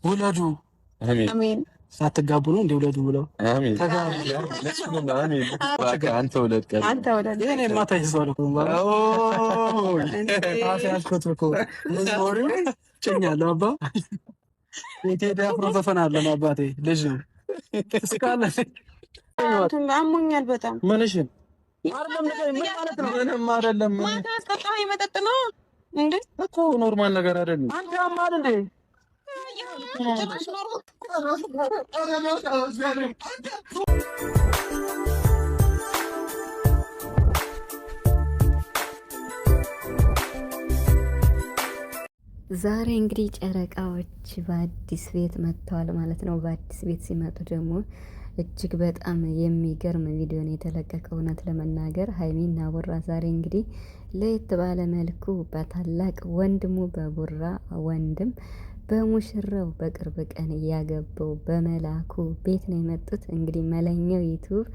ውለዱ። አሜን። ሳትጋቡ ነው እንደ ውለዱ ብለው አሜን። አንተ ውለድ አንተ ውለድ። እኔ ማታ ይዘዋል እኮ ያስኮት እኮ ጭኛለሁ። አባ የቴዲ አፍሮ ዘፈን አለ አባቴ ልጅ ነው እስካለ አሞኛል በጣም ምንሽን ምንም አይደለም። ማታ አስጠጣኸኝ መጠጥ ነው እንዴ? እኮ ኖርማል ነገር አይደለም። አንተ ያማል እንዴ? ዛሬ እንግዲህ ጨረቃዎች በአዲስ ቤት መጥተዋል ማለት ነው። በአዲስ ቤት ሲመጡ ደግሞ እጅግ በጣም የሚገርም ቪዲዮ ነው የተለቀቀው። እውነት ለመናገር ሀይሚና ቡራ ዛሬ እንግዲህ ለየት ባለ መልኩ በታላቅ ወንድሙ በቡራ ወንድም በሙሽራው በቅርብ ቀን እያገባው በመላኩ ቤት ነው የመጡት። እንግዲህ መለኛው ዩቱብ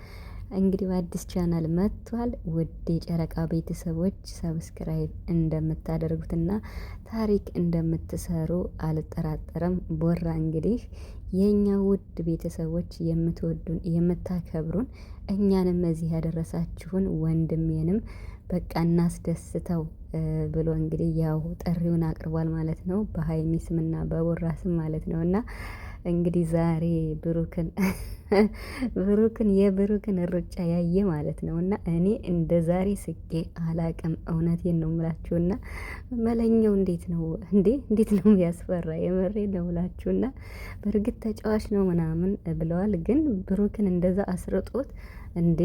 እንግዲህ በአዲስ ቻናል መጥቷል። ውድ የጨረቃ ቤተሰቦች ሰብስክራይብ እንደምታደርጉትና ታሪክ እንደምትሰሩ አልጠራጠርም። ቡራ እንግዲህ የኛ ውድ ቤተሰቦች የምትወዱን የምታከብሩን እኛንም እዚህ ያደረሳችሁን ወንድሜንም በቃ እናስደስተው ብሎ እንግዲህ ያው ጥሪውን አቅርቧል ማለት ነው። በሀይሚ ስምና በቡራ ስም ማለት ነው። እና እንግዲህ ዛሬ ብሩክን የብሩክን ሩጫ ያየ ማለት ነው። እና እኔ እንደ ዛሬ ስቄ አላቅም። እውነቴን ነው የምላችሁና መለኛው እንዴት ነው እንዴት ነው ያስፈራ። የመሬ ነው የምላችሁና በእርግጥ ተጫዋች ነው ምናምን ብለዋል። ግን ብሩክን እንደዛ አስርጦት እንዴ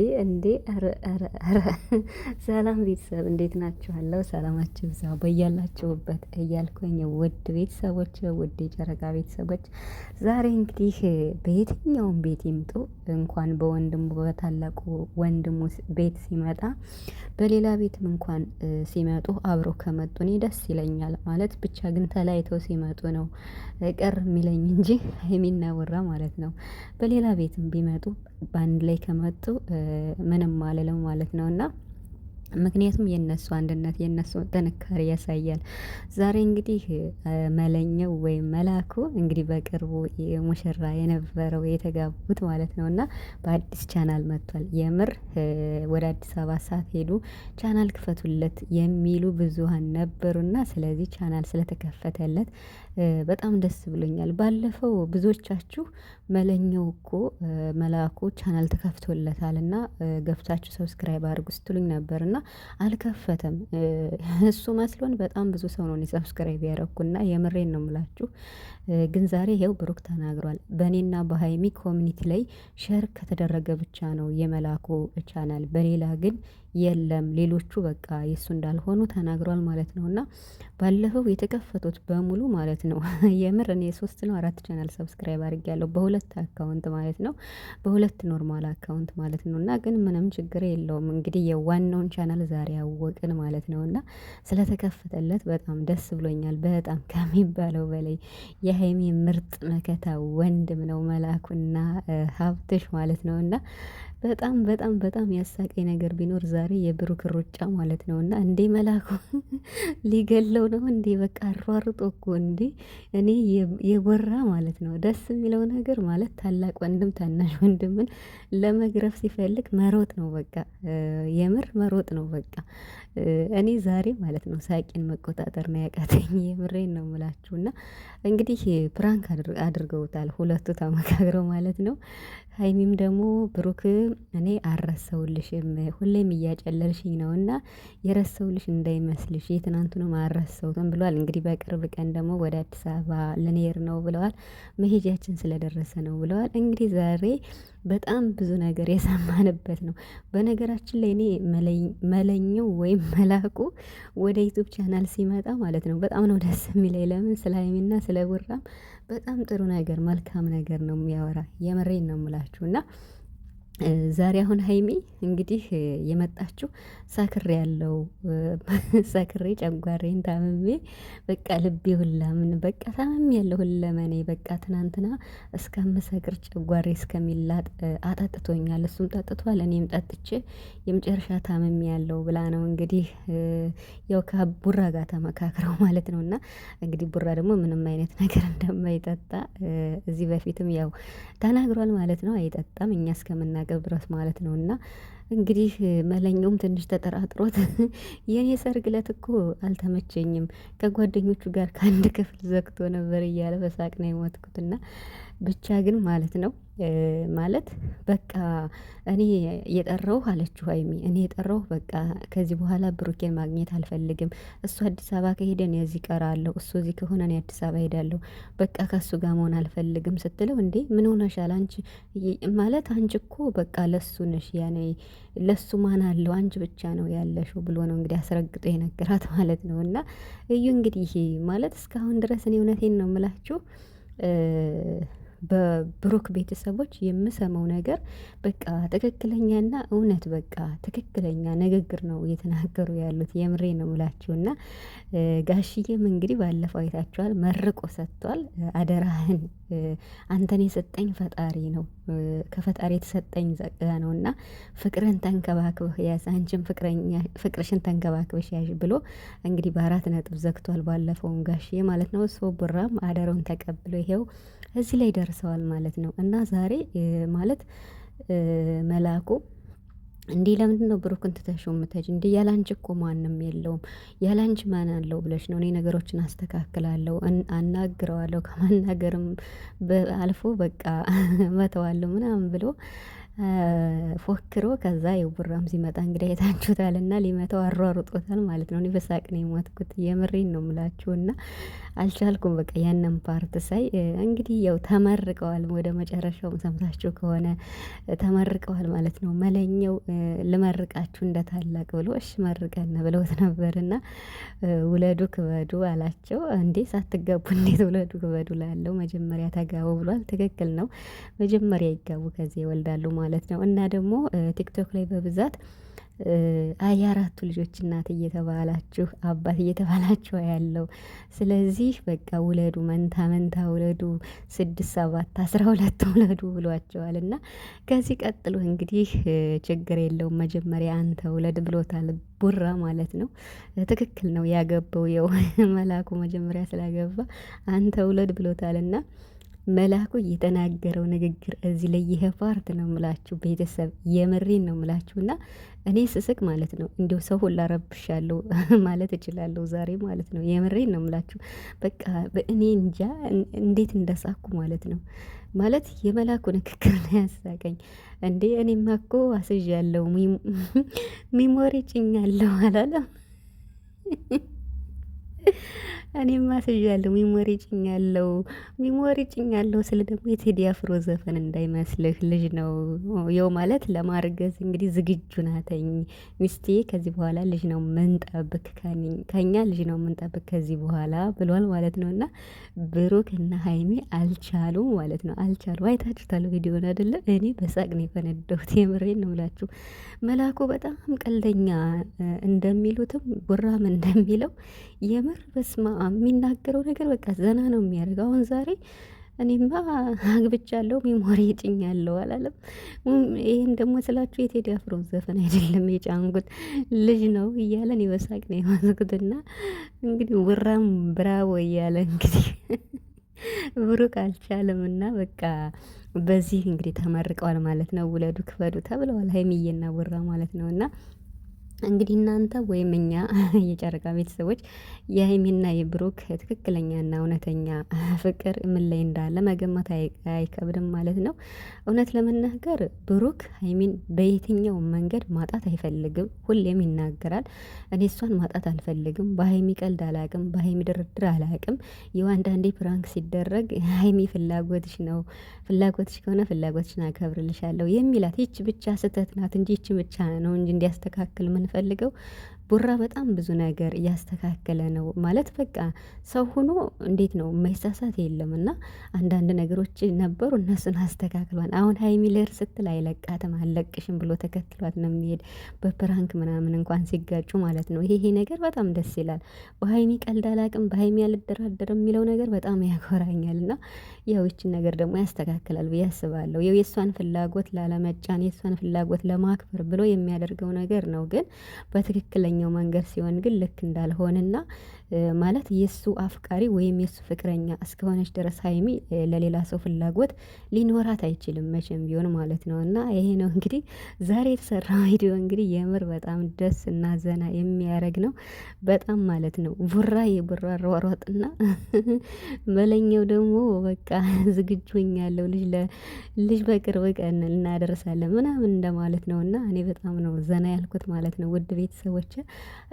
ሰላም ቤተሰብ እንዴት ናችኋለሁ? ሰላማችሁ ብዛ በያላችሁበት እያልኩኝ ውድ ቤተሰቦች ውድ የጨረቃ ቤተሰቦች ዛሬ እንግዲህ በየትኛውም ቤት ይምጡ እንኳን በወንድሙ በታላቁ ወንድሙ ቤት ሲመጣ በሌላ ቤትም እንኳን ሲመጡ አብሮ ከመጡ እኔ ደስ ይለኛል ማለት ብቻ። ግን ተለያይተው ሲመጡ ነው ቀር የሚለኝ እንጂ ሀይሚና ቡራ ማለት ነው። በሌላ ቤትም ቢመጡ በአንድ ላይ ከመጡ ምንም አልልም ማለት ነው። እና ምክንያቱም የነሱ አንድነት የነሱ ጥንካሬ ያሳያል። ዛሬ እንግዲህ መለኛው ወይም መላኩ እንግዲህ በቅርቡ ሙሽራ የነበረው የተጋቡት ማለት ነው እና በአዲስ ቻናል መጥቷል። የምር ወደ አዲስ አበባ ሳትሄዱ ቻናል ክፈቱለት የሚሉ ብዙሃን ነበሩና ስለዚህ ቻናል ስለተከፈተለት በጣም ደስ ብሎኛል። ባለፈው ብዙዎቻችሁ መለኛው እኮ መላኩ ቻናል ተከፍቶለታል እና ገብታችሁ ሰብስክራይብ አድርጉ ስትሉኝ ነበርና አልከፈተም። እሱ መስሎን በጣም ብዙ ሰው ነው ሰብስክራይብ ያደረኩና የምሬን ነው የምላችሁ። ግን ዛሬ ይሄው ብሩክ ተናግሯል። በእኔና በሀይሚ ኮሚኒቲ ላይ ሼር ከተደረገ ብቻ ነው የመላኩ ቻናል፣ በሌላ ግን የለም። ሌሎቹ በቃ የሱ እንዳልሆኑ ተናግሯል ማለት ነው። እና ባለፈው የተከፈቱት በሙሉ ማለት ነው የምር እኔ 3 ነው 4 ቻናል ሰብስክራይብ አድርጌያለሁ በሁለት አካውንት ማለት ነው፣ በሁለት ኖርማል አካውንት ማለት ነው። እና ግን ምንም ችግር የለውም። እንግዲህ የዋናውን ቻናል ዛሬ ያወቅን ማለት ነው። እና ስለተከፈተለት በጣም ደስ ብሎኛል። በጣም ከሚባለው በላይ የሀይሚ ምርጥ መከታ ወንድም ነው መላኩና ሀብትሽ ማለት ነው። እና በጣም በጣም በጣም ያሳቀኝ ነገር ቢኖር ዛሬ የብሩክ ሩጫ ማለት ነው። እና እንዴ መላኩ ሊገለው ነው እንዴ? በቃ አሯሩጦ እኮ እንዴ! እኔ የቦራ ማለት ነው ደስ የሚለው ነገር ማለት ታላቅ ወንድም ታናሽ ወንድምን ለመግረፍ ሲፈልግ መሮጥ ነው በቃ። የምር መሮጥ ነው በቃ። እኔ ዛሬ ማለት ነው ሳቂን መቆጣጠር ነው ያቃተኝ። የምሬን ነው የምላችሁና እንግዲህ ፕራንክ አድርገውታል ሁለቱ ተመካክረው ማለት ነው። ሀይሚም ደግሞ ብሩክ እኔ አልረሳውልሽም ሁሌም እያጨለልሽኝ ነውና የረሳውልሽ እንዳይመስልሽ የትናንቱንም አልረሳውትም ብሏል። እንግዲህ በቅርብ ቀን ደግሞ ወደ አዲስ አበባ ልንሄድ ነው ብለዋል። መሄጃችን ስለደረሰ ነው ብለዋል። እንግዲህ ዛሬ በጣም ብዙ ነገር የሰማንበት ነው። በነገራችን ላይ እኔ መለኛው ወይም መላኩ ወደ ዩቱብ ቻናል ሲመጣ ማለት ነው በጣም ነው ደስ የሚለኝ። ለምን ስለ ሀይሚና ስለ ቡራም በጣም ጥሩ ነገር መልካም ነገር ነው የሚያወራ። የምሬን ነው የምላችሁ። እና ዛሬ አሁን ሀይሚ እንግዲህ የመጣችው ሰክሬ ያለው ሰክሬ ጨጓሬን ታምሜ በቃ ልቤ ሁላ ምን በቃ ታምሜ ያለው ሁለመኔ በቃ ትናንትና እስከምሰክር ጨጓሬ እስከሚላጥ አጠጥቶኛል። እሱም ጠጥቷል፣ እኔም ጠጥቼ የመጨረሻ ታምሜ ያለው ብላ ነው እንግዲህ ያው ከቡራ ጋር ተመካክረው ማለት ነው። እና እንግዲህ ቡራ ደግሞ ምንም አይነት ነገር እንደማይጠጣ እዚህ በፊትም ያው ተናግሯል ማለት ነው። አይጠጣም እኛ እስከምናገር ድረስ ማለት ነው። እና እንግዲህ መለኛውም ትንሽ ተጠራጥሮት የኔ ሰርግ ዕለት እኮ አልተመቸኝም ከጓደኞቹ ጋር ከአንድ ክፍል ዘግቶ ነበር እያለ በሳቅ ነው የሞትኩትና ብቻ ግን ማለት ነው ማለት በቃ እኔ የጠራው አለችው ሀይሚ እኔ የጠራው በቃ ከዚህ በኋላ ብሩኬን ማግኘት አልፈልግም። እሱ አዲስ አበባ ከሄደ እኔ እዚህ እቀራለሁ፣ እሱ እዚህ ከሆነ እኔ አዲስ አበባ ሄዳለሁ። በቃ ከሱ ጋር መሆን አልፈልግም ስትለው እንዴ ምን ሆነሻል አንቺ ማለት አንቺ እኮ በቃ ለሱ ነሽ ያኔ ለሱ ማን አለው አንቺ ብቻ ነው ያለሽው ብሎ ነው እንግዲህ አስረግጦ የነገራት ማለት ነው። እና እዩ እንግዲህ ማለት እስካሁን ድረስ እኔ እውነቴን ነው የምላችሁ በብሩክ ቤተሰቦች የምሰማው ነገር በቃ ትክክለኛና እውነት በቃ ትክክለኛ ንግግር ነው እየተናገሩ ያሉት። የምሬ ነው ምላችሁ። እና ጋሽዬም እንግዲህ ባለፈው አይታችኋል መርቆ ሰጥቷል። አደራህን አንተን የሰጠኝ ፈጣሪ ነው፣ ከፈጣሪ የተሰጠኝ ጸጋ ነው እና ፍቅርን ተንከባክበህ ያዝ፣ አንቺን ፍቅርሽን ተንከባክበሽ ያዥ ብሎ እንግዲህ በ4 ነጥብ ዘግቷል። ባለፈውን ጋሽዬ ማለት ነው። ሶ ቡራም አደረውን ተቀብሎ ይሄው እዚህ ላይ ደርሰዋል ማለት ነው። እና ዛሬ ማለት መላኩ እንዲህ ለምንድን ነው ብሩክን ትተሽው የምትሄጂ? እንዲህ ያላንቺ እኮ ማንም የለውም፣ ያላንቺ ማን አለው ብለሽ ነው። እኔ ነገሮችን አስተካክላለሁ፣ አናግረዋለሁ፣ ከማናገርም አልፎ በቃ መተዋለሁ ምናምን ብሎ ፎክሮ ከዛ የቡራም ሲመጣ እንግዲህ አይታችሁታልና ሊመታው አሯሩጦታል ማለት ነው። እኔ በሳቅ ነው የሞትኩት። የምሬን ነው የምላችሁና አልቻልኩም። በቃ ያንን ፓርት ሳይ እንግዲህ ያው ተመርቀዋል። ወደ መጨረሻው ሰምታችሁ ከሆነ ተመርቀዋል ማለት ነው። መለኛው ልመርቃችሁ እንደ ታላቅ ብሎ እሺ መርቀን ብለውት ነበርና ውለዱ ክበዱ አላቸው። እንዴ ሳትጋቡ እንዴት ውለዱ ክበዱ ላለው መጀመሪያ ተጋቡ ብሏል። ትክክል ነው። መጀመሪያ ይጋቡ ከዚህ ይወልዳሉ ማለት ነው። እና ደግሞ ቲክቶክ ላይ በብዛት የአራቱ ልጆች እናት እየተባላችሁ አባት እየተባላችሁ ያለው። ስለዚህ በቃ ውለዱ፣ መንታ መንታ ውለዱ፣ 6 7 12 ውለዱ ብሏቸዋል። እና ከዚህ ቀጥሎ እንግዲህ ችግር የለውም መጀመሪያ አንተ ውለድ ብሎታል ቡራ ማለት ነው። ትክክል ነው ያገባው የው መላኩ መጀመሪያ ስላገባ አንተ ውለድ ብሎታልና መላኩ የተናገረው ንግግር እዚህ ላይ ይሄ ፓርት ነው ምላችሁ ቤተሰብ የምሬን ነው ምላችሁ። እና እኔ ስስቅ ማለት ነው እንዲሁ ሰው ሁላ ረብሻለሁ ማለት እችላለሁ ዛሬ ማለት ነው። የምሬን ነው ምላችሁ። በቃ በእኔ እንጃ እንዴት እንደሳኩ ማለት ነው። ማለት የመላኩ ንግግር ነው ያሳቀኝ። እንዴ እኔማ እኮ አስዣለሁ ሚሞሪ ጭኛለሁ አላለም። እኔማ አስዣለሁ ሚሞሪ ጭኛለሁ። ሚሞሪ ጭኛለሁ ስለ ደግሞ የቴዲ አፍሮ ዘፈን እንዳይመስልህ ልጅ ነው የው ማለት ለማርገዝ እንግዲህ ዝግጁ ናተኝ ሚስቴ። ከዚህ በኋላ ልጅ ነው ምንጠብቅ ከኛ ልጅ ነው ምንጠብቅ ከዚህ በኋላ ብሏል ማለት ነው። እና ብሩክ እና ሀይሚ አልቻሉ ማለት ነው። አልቻሉ። አይታችሁታል ቪዲዮን አይደለ? እኔ በሳቅ ነው የፈነደሁት። የምሬን ነው ብላችሁ መላኩ በጣም ቀልደኛ እንደሚሉትም ቡራም እንደሚለው የምር በስማ የሚናገረው ነገር በቃ ዘና ነው የሚያደርገው። አሁን ዛሬ እኔማ አግብቻለሁ ሚሞሪ ጭኛለሁ አላለም። ይሄን ደግሞ ስላችሁ የቴዲ አፍሮ ዘፈን አይደለም የጫንኩት ልጅ ነው እያለ እኔ በሳቅ ነው የማስኩትና እንግዲህ ቡራም ብራቮ እያለ እንግዲህ ብሩክ አልቻለምና በቃ በዚህ እንግዲህ ተመርቀዋል ማለት ነው። ውለዱ ክፈዱ ተብለዋል ሀይሚዬና ቡራ ማለት ነውና እንግዲህ እናንተ ወይም እኛ የጨረቃ ቤተሰቦች የሀይሚና የብሩክ ትክክለኛና እውነተኛ ፍቅር ምን ላይ እንዳለ መገመት አይከብድም ማለት ነው። እውነት ለመናገር ብሩክ ሀይሚን በየትኛው መንገድ ማጣት አይፈልግም። ሁሌም ይናገራል። እኔ እሷን ማጣት አልፈልግም፣ በሀይሚ ቀልድ አላቅም፣ በሀይሚ ድርድር አላቅም። ይኸው አንዳንዴ ፕራንክ ሲደረግ ሀይሚ ፍላጎትሽ ነው፣ ፍላጎትሽ ከሆነ ፍላጎትሽን አከብርልሻለሁ የሚላት ይች ብቻ ስህተት ናት እንጂ ይች ብቻ ነው እንጂ እንዲያስተካክል ምን ፈልገው ቡራ በጣም ብዙ ነገር እያስተካከለ ነው ማለት በቃ ሰው ሆኖ እንዴት ነው የማይሳሳት የለም። እና አንዳንድ ነገሮች ነበሩ እነሱን አስተካክሏል። አሁን ሀይሚ ልር ስትል አይለቃትም አልለቅሽም ብሎ ተከትሏት ነው የሚሄድ በፕራንክ ምናምን እንኳን ሲጋጩ ማለት ነው። ይሄ ነገር በጣም ደስ ይላል። በሀይሚ ቀልድ አላቅም በሀይሚ አልደራደርም የሚለው ነገር በጣም ያኮራኛል። እና ያው ይችን ነገር ደግሞ ያስተካክላል ብዬ አስባለሁ። ያው የእሷን ፍላጎት ላለመጫን የእሷን ፍላጎት ለማክበር ብሎ የሚያደርገው ነገር ነው። ግን በትክክለኛው መንገድ ሲሆን ግን ልክ እንዳልሆነና ማለት የእሱ አፍቃሪ ወይም የእሱ ፍቅረኛ እስከሆነች ድረስ ሀይሚ ለሌላ ሰው ፍላጎት ሊኖራት አይችልም መቼም ቢሆን ማለት ነው። እና ይሄ ነው እንግዲህ ዛሬ የተሰራው ቪዲዮ እንግዲህ የምር በጣም ደስ እና ዘና የሚያደርግ ነው በጣም ማለት ነው። ቡራ የቡራ ሯሯጥና መለኛው ደግሞ በቃ ዝግጁ ሆኛለሁ ልጅ በቅርብ ቀን እናደርሳለን ምናምን እንደማለት ነው። እና እኔ በጣም ነው ዘና ያልኩት ማለት ነው። ውድ ቤተሰቦች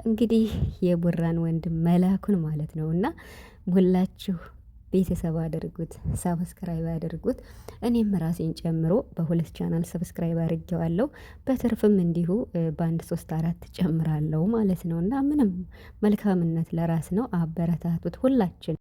እንግዲህ የቡራን ወንድም መላኩን ማለት ነው እና ሁላችሁ ቤተሰብ አድርጉት፣ ሰብስክራይብ አድርጉት። እኔም ራሴን ጨምሮ በሁለት ቻናል ሰብስክራይብ አድርጌዋለሁ። በትርፍም እንዲሁ በአንድ 3 4 ጨምራለሁ ማለት ነው። እና ምንም መልካምነት ለራስ ነው። አበረታቱት ሁላችን